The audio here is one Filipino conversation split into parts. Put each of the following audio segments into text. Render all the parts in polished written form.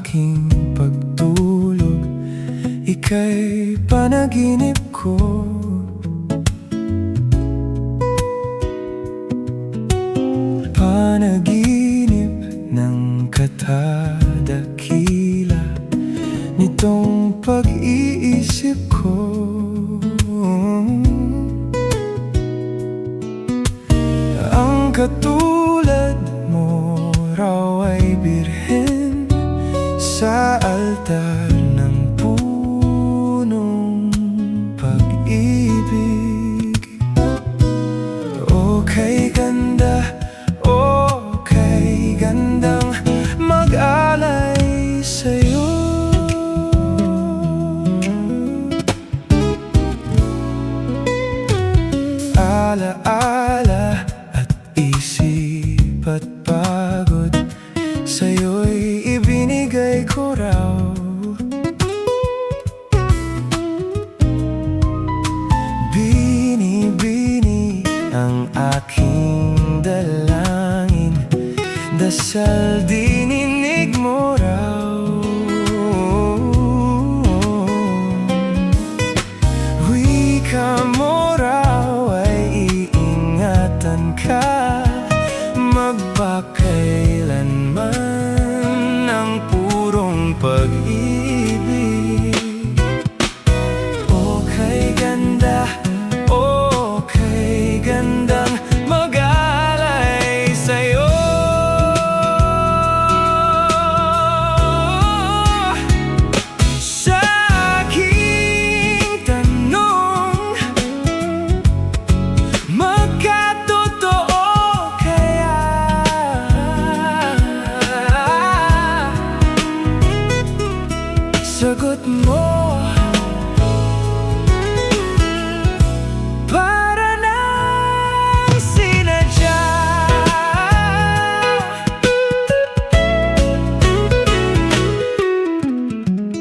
aking pagtulog, ika'y panaginip ko. Panaginip ng katadakila nitong pag-iisip ko. Ang katulad mo raw ay birhen sa altar ng punong pag-ibig. O kay ganda, o kay gandang mag-alay sa'yo. Alaala at isip at pagod sa'yo'y ibinigay ko raw. Bini-bini ang aking dalangin, dasal dininig mo raw. Wika mo raw ay iingatan ka, magpakailanman ng purong pag-ibig. O kay ganda, o kay gandang mag-alay sa'yo. Sa aking tanong, magkatotoo kaya? Sagot mo, para nang sinadya.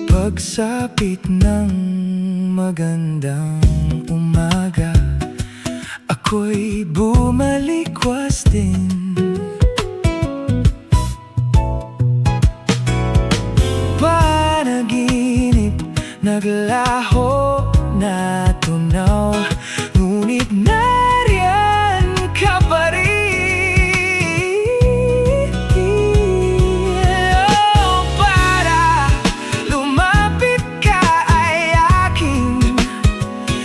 Pagsapit ng magandang umaga, ako'y bumalikwas din. Panaginip, naglaho na tunaw, ngunit nariyan ka pa rin. Oh, para lumapit ka ay aking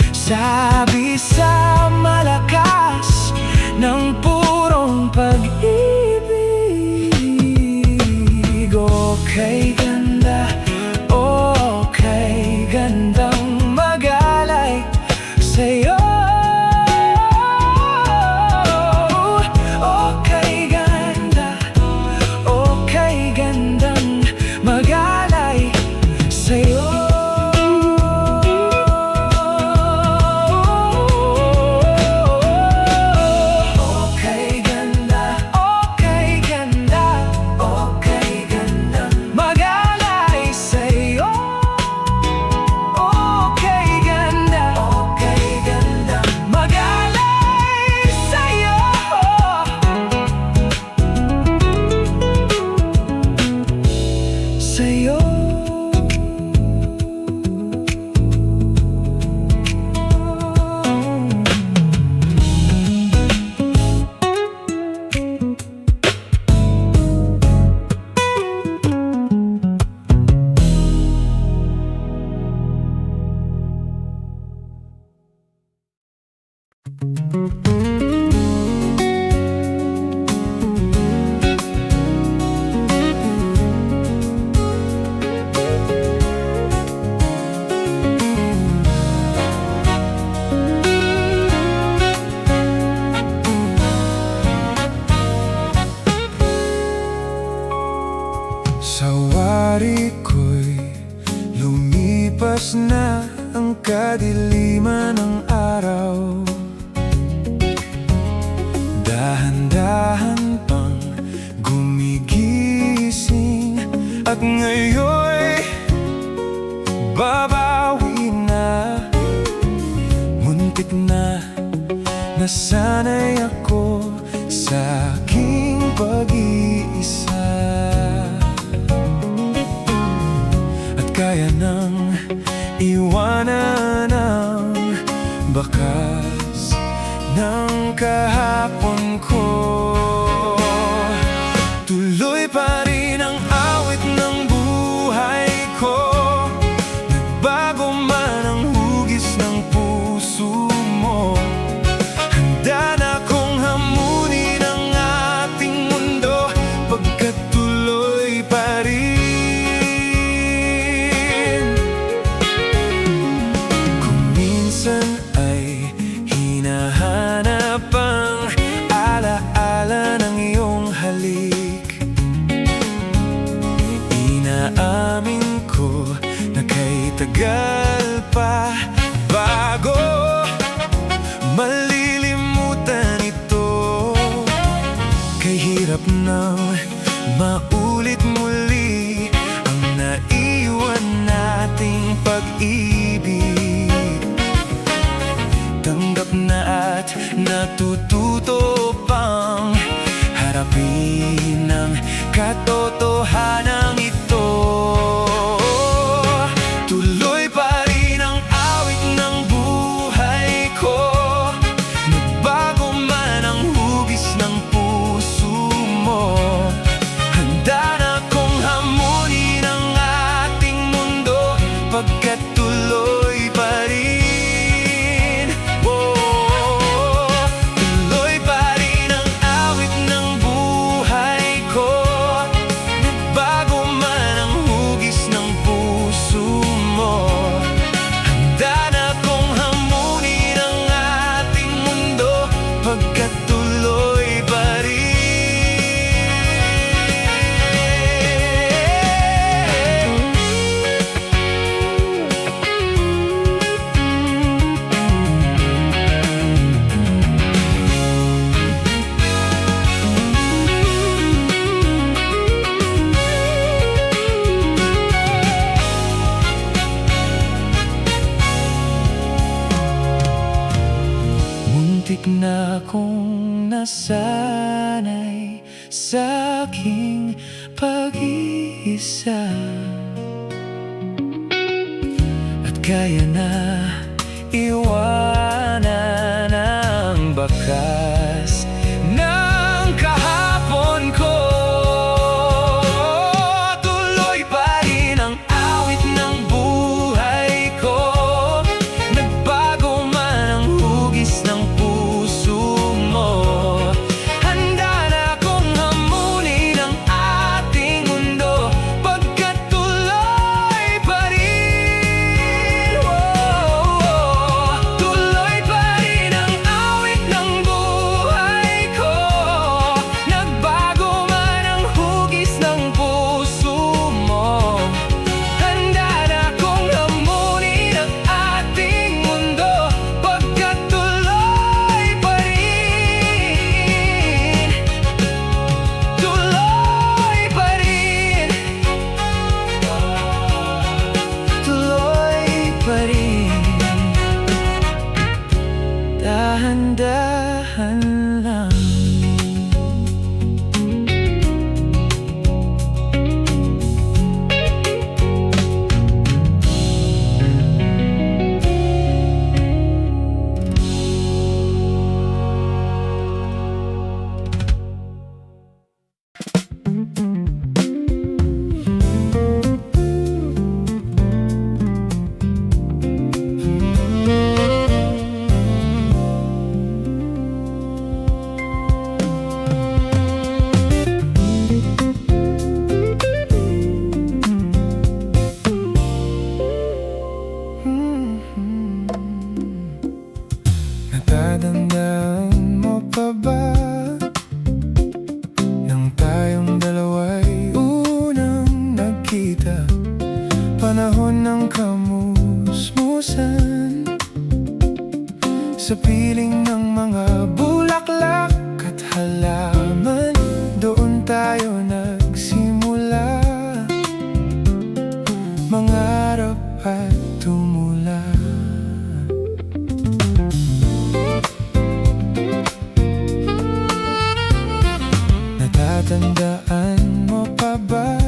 sabi sa malakas ng purong pag-ibig. O kay ganda, o kay gandang mag-alay sa'yo. O kay ganda, o kay gandang mag-alay sa'yo. O kay ganda, o kay ganda, o kay gandang mag-alay sa'yo. O kay ganda, o kay gandang mag-alay sa'yo. Sa'yo. Sa wari ko'y lumipas na ang kadiliman ng araw. Dahan-dahan pang gumigising, at ngayon'y babawi na. Muntik na nasanay ako sa aking pag-iisa. Tuloy pa rin ang awit ng buhay ko. Nagbago man ang hugis ng puso mo. Handa na kong hamunin ang ating mundo, pagkat tuloy pa rin. Kung minsan ay hinahanap ang alaala ng iyong halik, inaamin ko na kay tagal pa bago malilimutan ito. Kay hirap nang maulit muli ang naiwan nating pag-ibig. Tanggap na at natututo pang harapin ang katotohanan ito. Tuloy pa rin ang awit ng buhay ko. Nagbago man ang hugis ng puso mo. Handa na kong hamunin ang ating mundo, pagkat tuloy pa rin. Tuloy pa rin ang awit ng buhay ko. Nagbago man ang hugis ng puso mo. Handa na kong hamunin ang ating mundo, pagkat tuloy pa rin. Muntik na akong nasanay sa aking pag-iisa, at kaya na iwanan ang bakas ng kahapon ko. Tuloy pa rin ang awit ng buhay ko. Nagbago man ang hugis ng puso mo. Handa na kong hamunin ang ating mundo, pagkat tuloy pa rin. Tuloy pa rin ang awit ng buhay ko. Nagbago man ang hugis ng puso mo. Handa na kong hamunin ang ating mundo, pagkat tuloy pa rin. Tuloy pa rin. Tuloy pa rin. Dahan-dahan lang. Natatandaan mo pa ba nang tayong dalawa'y unang nagkita? Panahon ng kamusmusan, sa piling ng mga bulaklak at halaman. Doon tayo nagsimula, mangarap at tumula. Natatandaan mo pa ba?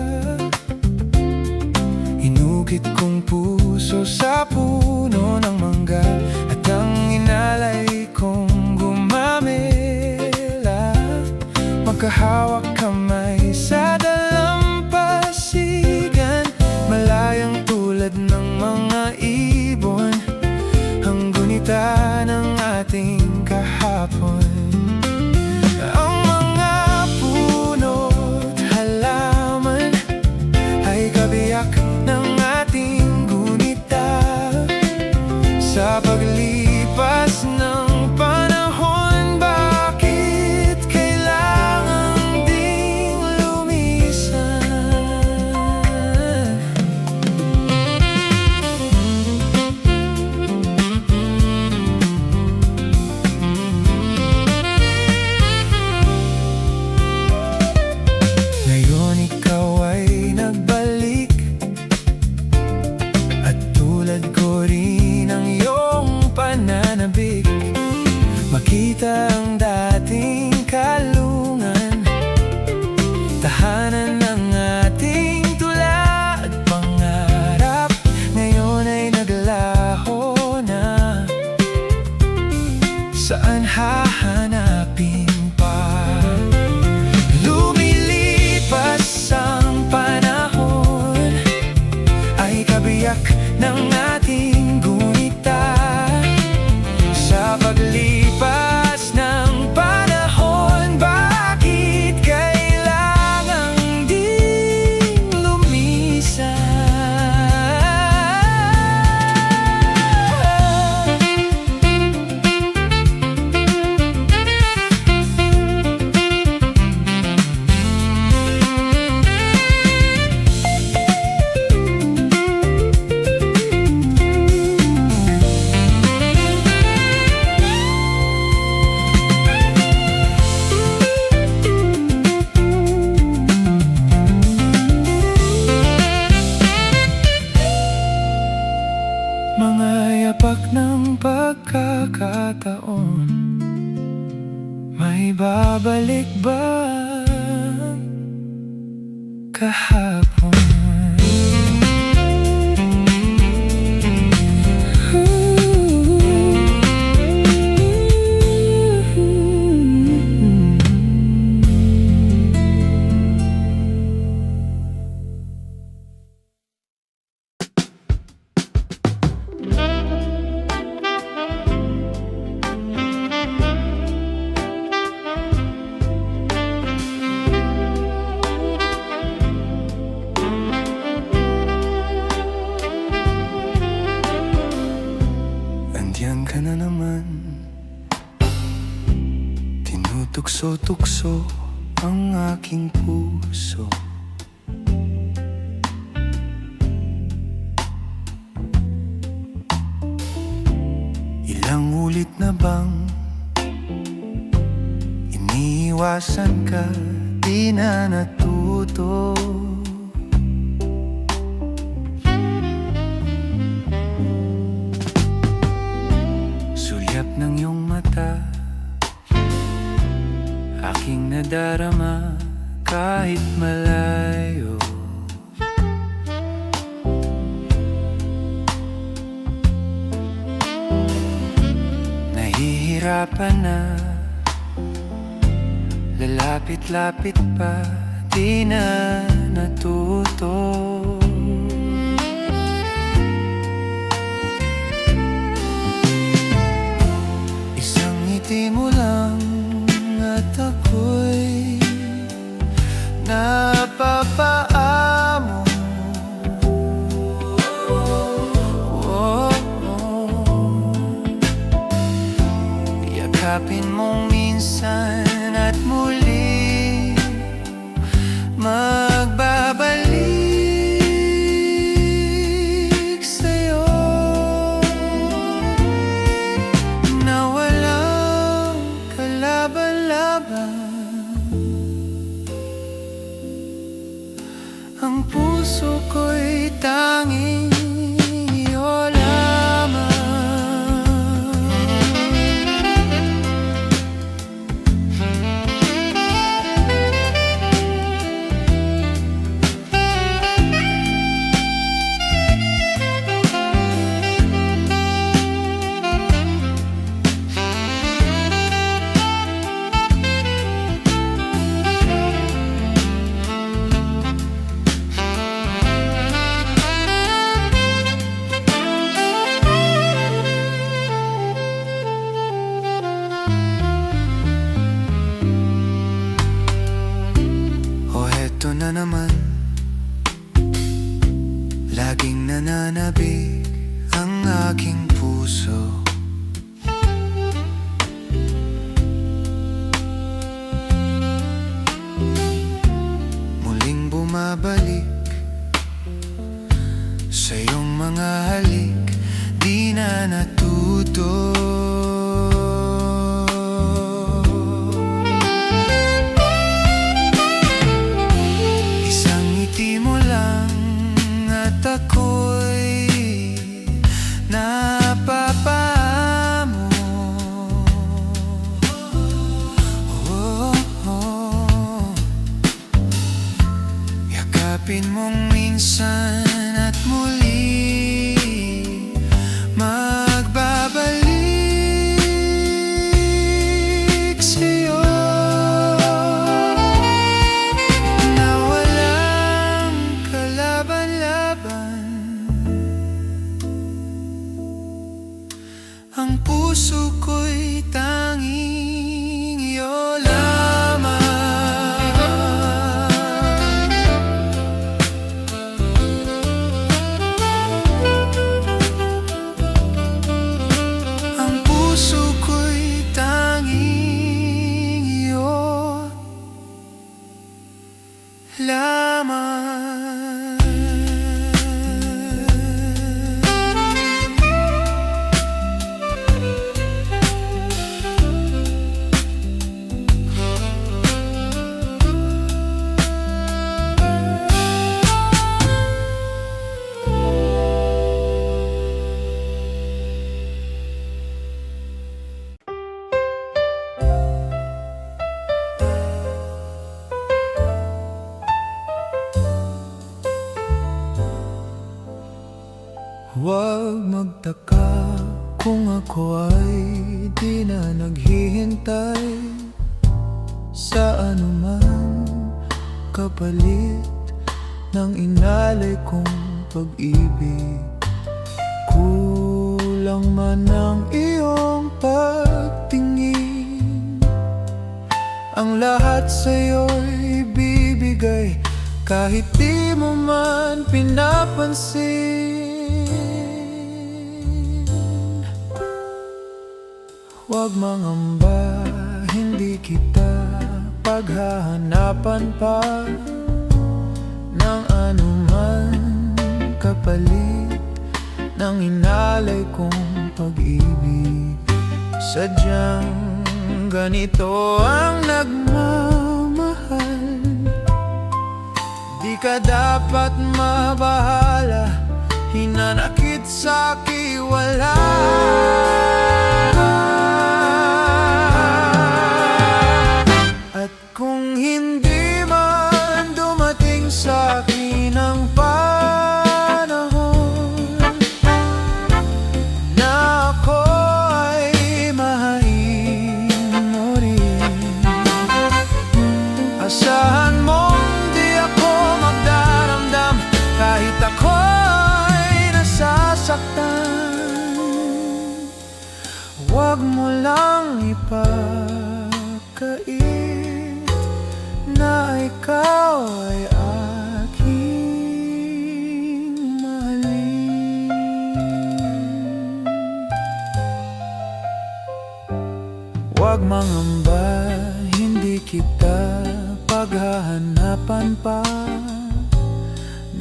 Inukit kong puso sa puno ng mangga, at ang inalay kong gumamela, magkahawak kamay sa kahapon. Andiyan ka na naman, tinutugso-tukso ang aking puso. Ilang ulit na bang iniiwasan ka, di na natuto? Sulyap ng iyong mata, aking nadarama kahit malayo. Nahihirapan na, lalapit-lapit pa, di na natuto. Ngiti mo lang at ako'y napapaamo. Yakapin mong minsan at muli magbabalik sa'yo. Ang puso ko'y tanging iyo lamang. Ito na naman, laging nananabik ang aking puso. Muling bumabalik sa iyong mga halik, di na natuto. Ako'y napapaamo. Yakapin mong minsan at muli magbabalik sa'yo. Na walang kalaban-laban, ang puso ko'y tanging iyo lamang. Ang puso ko'y tanging iyo lamang. Huwag magtaka kung ako ay di na naghihintay sa anuman kapalit ng inalay kong pag-ibig. Kulang man ang iyong pagtingin, ang lahat sa'yo'y ibibigay kahit di mo man pinapansin. Huwag mangamba, hindi kita paghahanapan pa ng anuman kapalit ng inalay kong pag-ibig. Sadyang ganito ang nagmamahal, di ka dapat mabahala, hinanakit sa'ki wala. At kung hindi man dumating sa'kin ang panahon na ako ay mahalin mo rin, asahan mong di ako magdaramdam kahit ako'y nasasaktan. Huwag mo lang ipagkait na ikaw ay aking mahalin. Huwag mangamba, hindi kita paghahanapan pa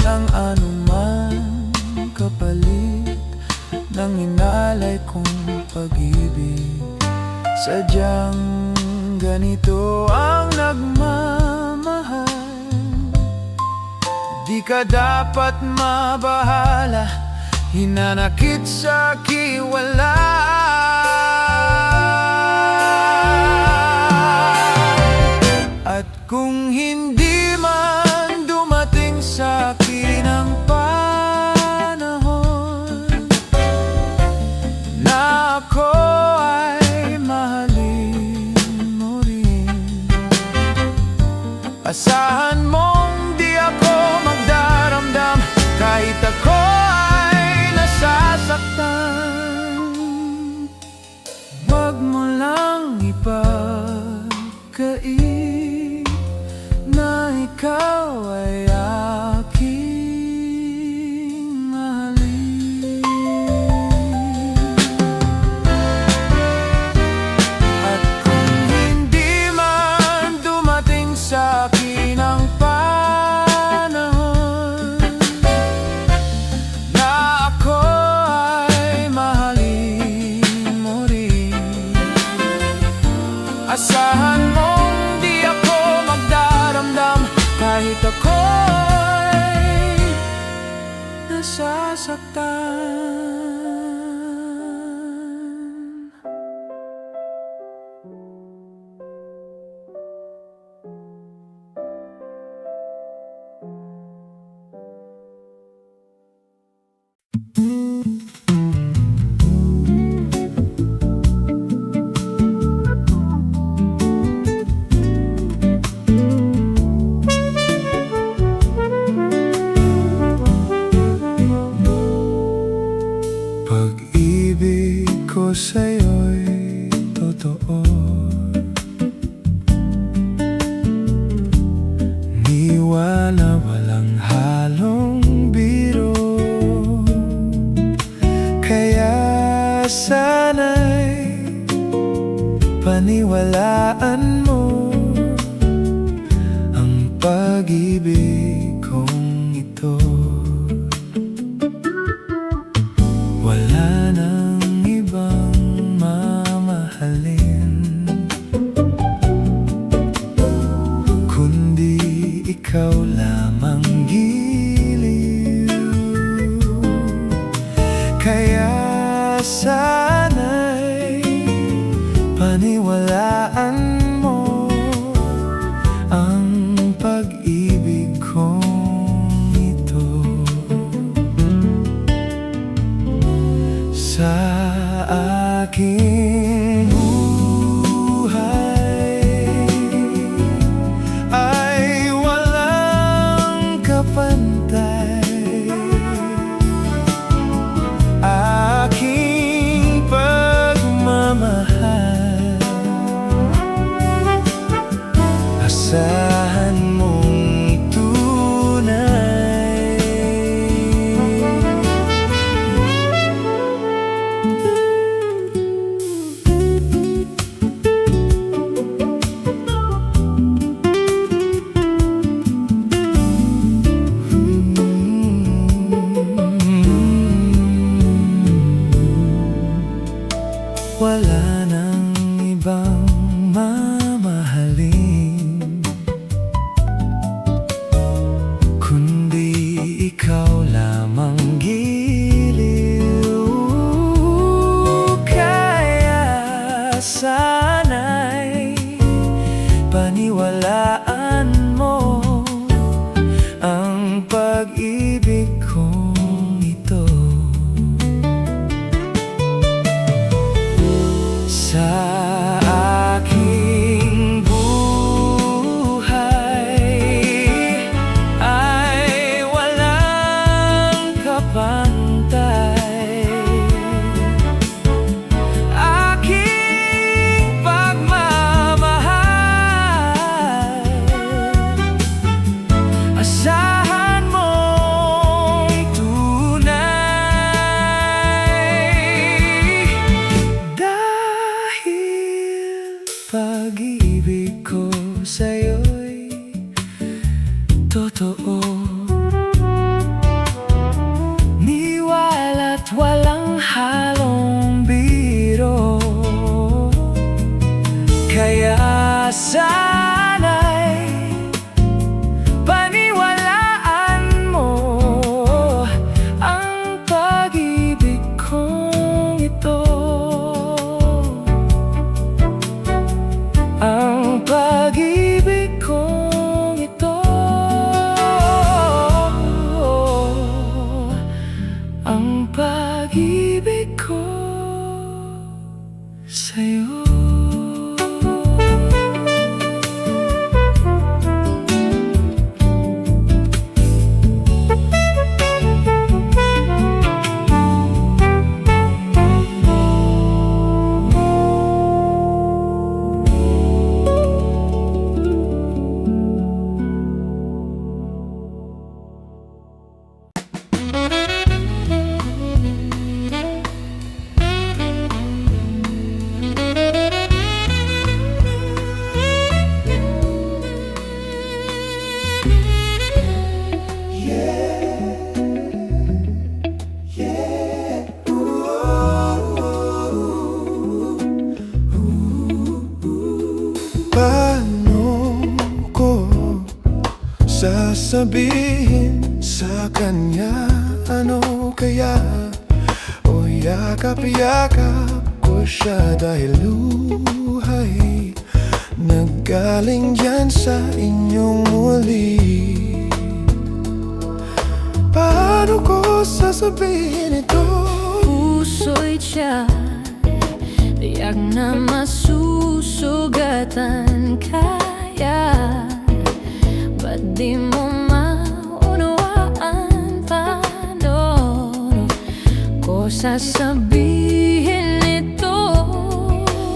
ng anuman kapalit ng inalay kong pag-ibig. Sadyang ganito ang nagmamahal, di ka dapat mabahala, hinanakit sa'ki wala. At kung hindi man dumating sa'kin ang panahon na ako ay mahalin mo rin, asahan mong di ako magdaramdam kahit ako ay nasasaktan. Huwag mo lang ipagkait na ikaw ay aking mahalin. At kung hindi man dumating sa'kin ang panahon na ako ay mahalin mo rin, asahan mong di ako magdaramdam kahit ako'y nasasaktan. Pag-ibig ko sa'yo'y totoo, niwala walang halong biro. Kaya sana'y paniwalaan mo ang pag-ibig kong ito. Wala nang ibang mamahalin kundi ikaw lamang, giliw. Kaya sana'y paniwalaan mo ang pag-ibig kong ito. pantay. Aking pagmamahal, asahan mong tunay. Wala nang ibang mamahalin kundi ikaw lamang, giliw. Kaya sana'y paniwalaan mo ang pag-ibig kong ito. Sa aking buhay ay walang kapantay. Aking pagmamahal, asahan mong tunay. Pag-ibig ko sa'yo'y totoo, niwala't walang halong biro. Kaya sana'y paniwalaan mo ang pag-ibig kong ito. Ang pag-ibig kong ito, ang pag-ibig ko sa'yo. Paano ko sasabihin sa kanya? Ano kaya? O yakap-yakap ko siya dahil luhay naggaling dyan sa inyong muli. Paano ko sasabihin ito? Puso'y tiyan, tiyak na masusugatan. Kaya ba't di mo maunawaan? Paano ko sasabihin ito?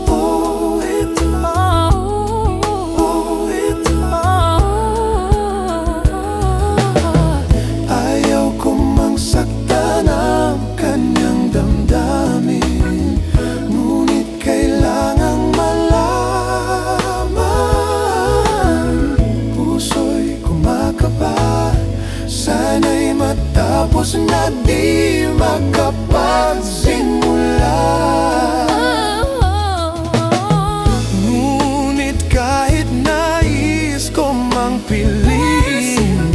Oh, ito. Oh, ito. Ayaw ko mang saktan ang kanyang damdamin, ngunit kailangang malaman. Puso'y kumakaba, sana'y matapos na di makapagsimula. Ngunit kahit nais ko mang piliin,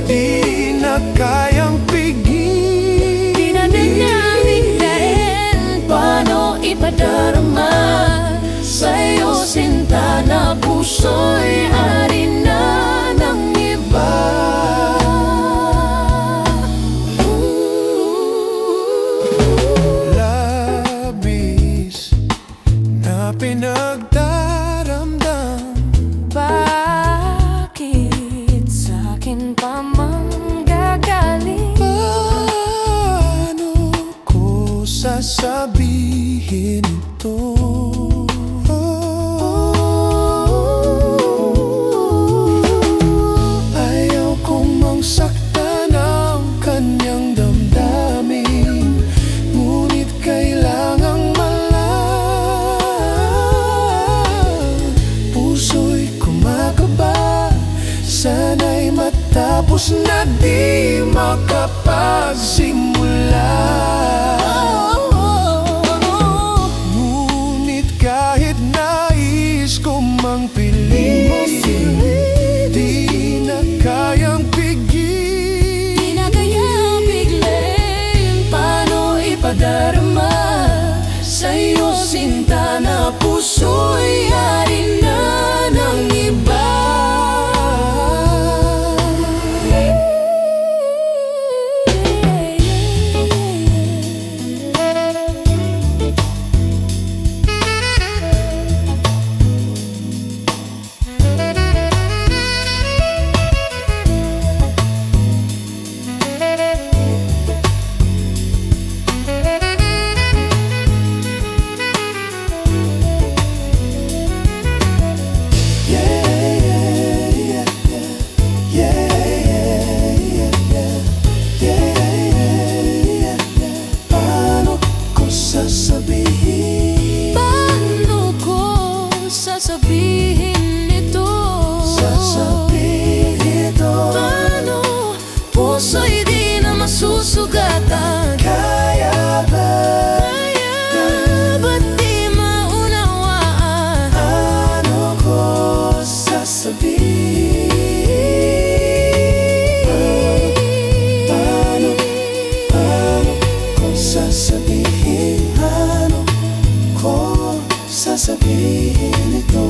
di na kayang pigilin. Di na namin dahil paano ipadarama sa'yo, sinta, na puso'y ari na ng iba. Labis na pinagdaramdam, Bakit sa'kin pa mang sasabihin ito. Ayaw kong mangsaktan ang kanyang damdamin, ngunit kailangang malang puso'y kumakaba. Sana'y matapos na di makapagsimula. Ngunit kahit nais ko mang piliin, di na kayang pigil. Di na kayang pigilin. Paano ipadarama sa'yo sinta na puso'y hari na ng iba? Paano ko sasabihin? Paano ko sasabihin ito? Sasabihin ito. Paano puso'y di na masusugatan? Kaya ba? Kaya ba't di maunawaan? Ano ko sasabihin? Paano ko sasabihin? Paano ko sasabihin ito?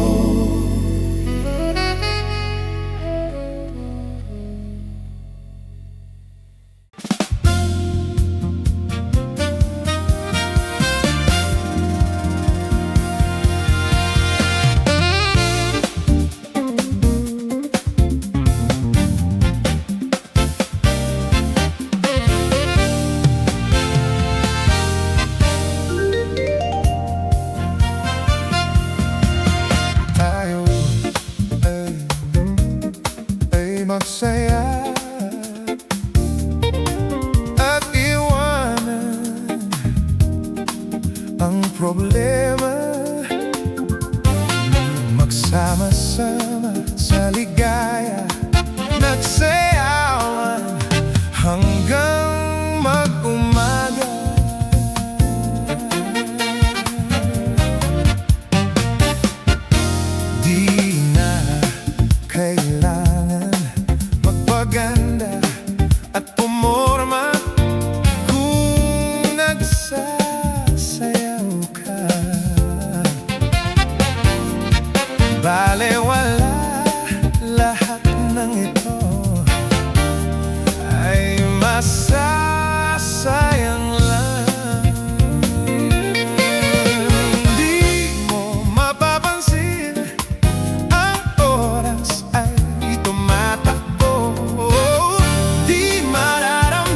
Tayo ay magsaya at iwanan ang problema. Magsama-sama sa ligaya, nagsayawan hanggang mag-umaga. Di na kailangan magpaganda at pumorma kung nagsasayaw ka. Balewala lahat ng ito ay masasayang lang. Di mo mapapansin ang oras ay tumatakbo. Di mararamdaman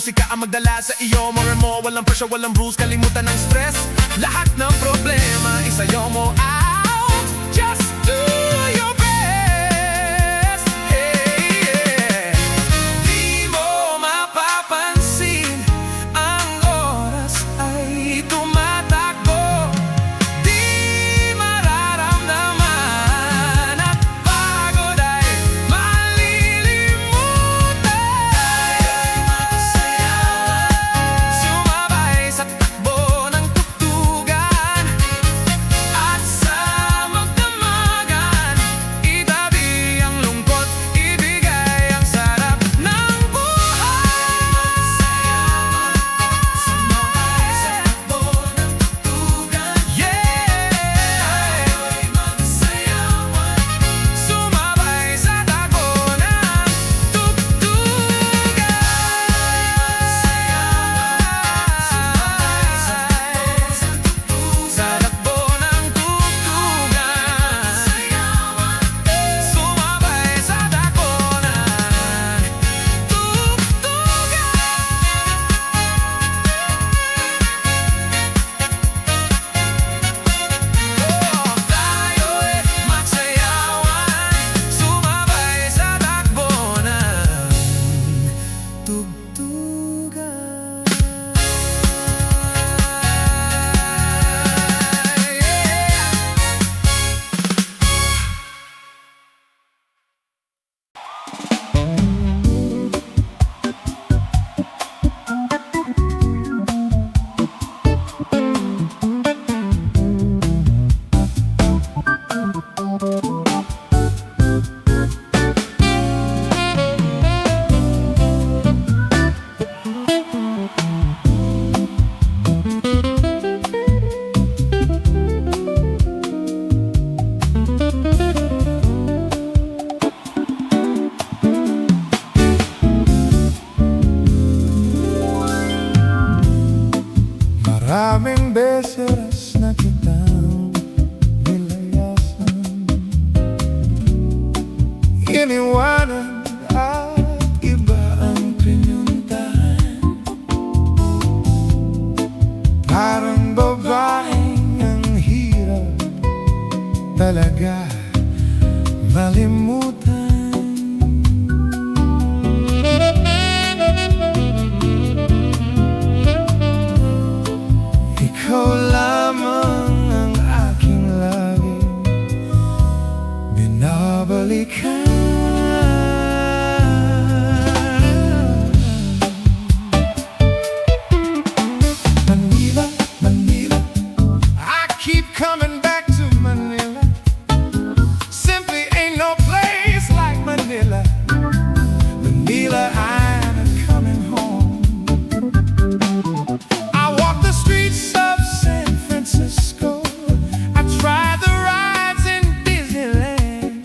musika ang magdala sa iyo. More and more, walang pressure, walang rules, kalimutan ng stress. Lahat ng problema, isayaw mo out. Just do your best. Hey, yeah. Di mo mapapansin, ang oras ay tumatakbo. Di mararamdaman at pagod ay malilimutan. Sumabay sa takbo ng tugtugan at sa magdamagan. Itabi ang lungkot, ibigay ang sarap ng buhay. Sumabay sa takbo ng tugtugan. Tayo'y magsayawan. Sumabay sa takbo ng tugtugan. Sa takbo ng tugtugan. Sumabay sa takbo ng tugtugan. Tayo'y magsayawan. Sumabay sa takbo ng tugtugan. Maraming beses na kitang nilayasan, iniwanan at iba ang pinuntahan. Parang babaeng ang hirap talaga malimutan. Ikaw lamang ang aking lagi binabalikan. Manila, Manila, I keep coming back to Manila. Simply ain't no place like Manila. Manila, I'm coming home. I walk the streets of San Francisco. I try the rides in Disneyland.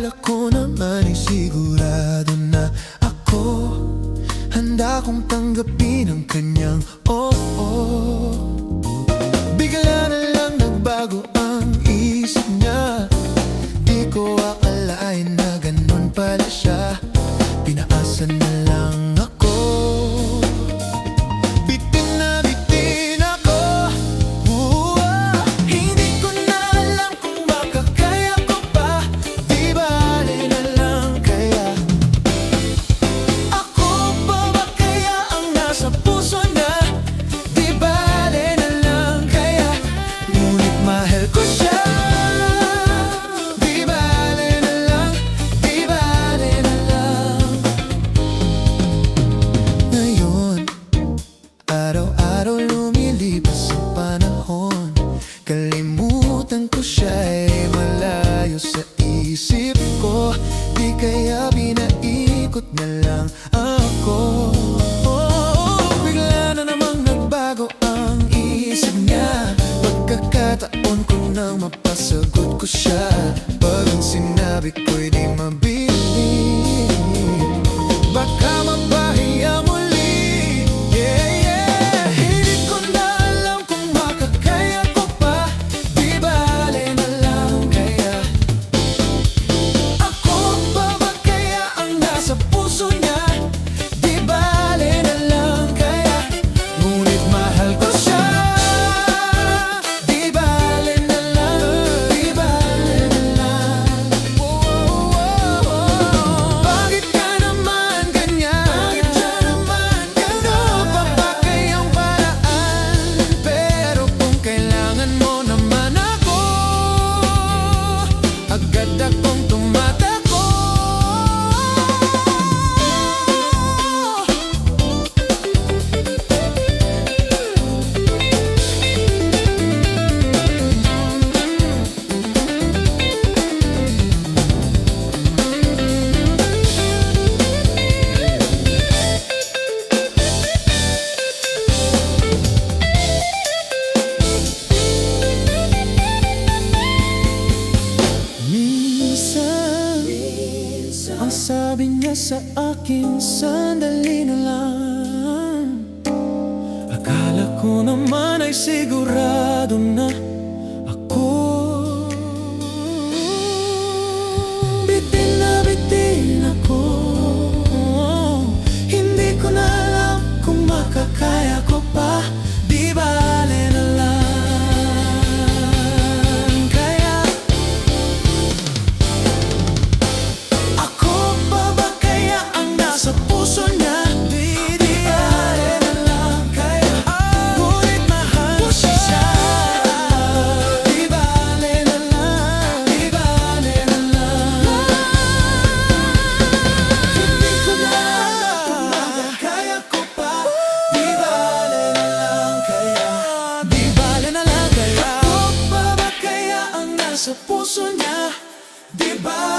Akala ko naman ay sigurado na ako handa kong tanggapin ang kanyang oo. Bigla na lang nagbago ang isip niya. Di ko akalain na ganun pala siya. Pinaasa na lang ako. Bitin na bitin ako. Hindi ko na alam kung makakaya ko pa. Di bale na lang kaya. Ako pa ba kaya ang nasa puso niya? Di bale na lang kaya. Ngunit mahal ko siya. Di bale na lang, di bale na lang. Ngayon, araw-araw lumilipas ang panahon. Kalimutan ko siya ay malayo sa isip ko. Di kaya pinaikot na lang ako. Bigla na namang nagbago ang isip niya. Pagkakataon ko nang mapasagot ko siya. Pag ang sinabi ko'y di mabili, baka mapahiya muli. Yeah, yeah. Hindi ko na alam kung makakaya ko pa. Di bale na lang kaya. Ako pa ba kaya ang nasa puso niya? Di bale na lang kaya. Ngunit mahal ko siya. Di bale na lang, di bale na lang. Bakit ka naman ganyan? Ano pa ba kayang paraan? Pero kung kailangan mo naman ako, agad akong tumatakbo. Minsan, ang sabi niya sa akin, sandali na lang. Akala ko naman ay sigurado na ako. Bitin ako. Hindi ko na alam kung makakaya ko pa. Di bale na lang kaya. Ako pa ba kaya ang nasa puso niya? Di bale na lang kaya. Ngunit mahal ko siya. Di bale na lang, di bale na lang. Hindi ko na alam kung makakaya ko pa. Di bale na lang kaya. Di bale na lang kaya. Ako pa ba kaya ang nasa puso niya? Di bale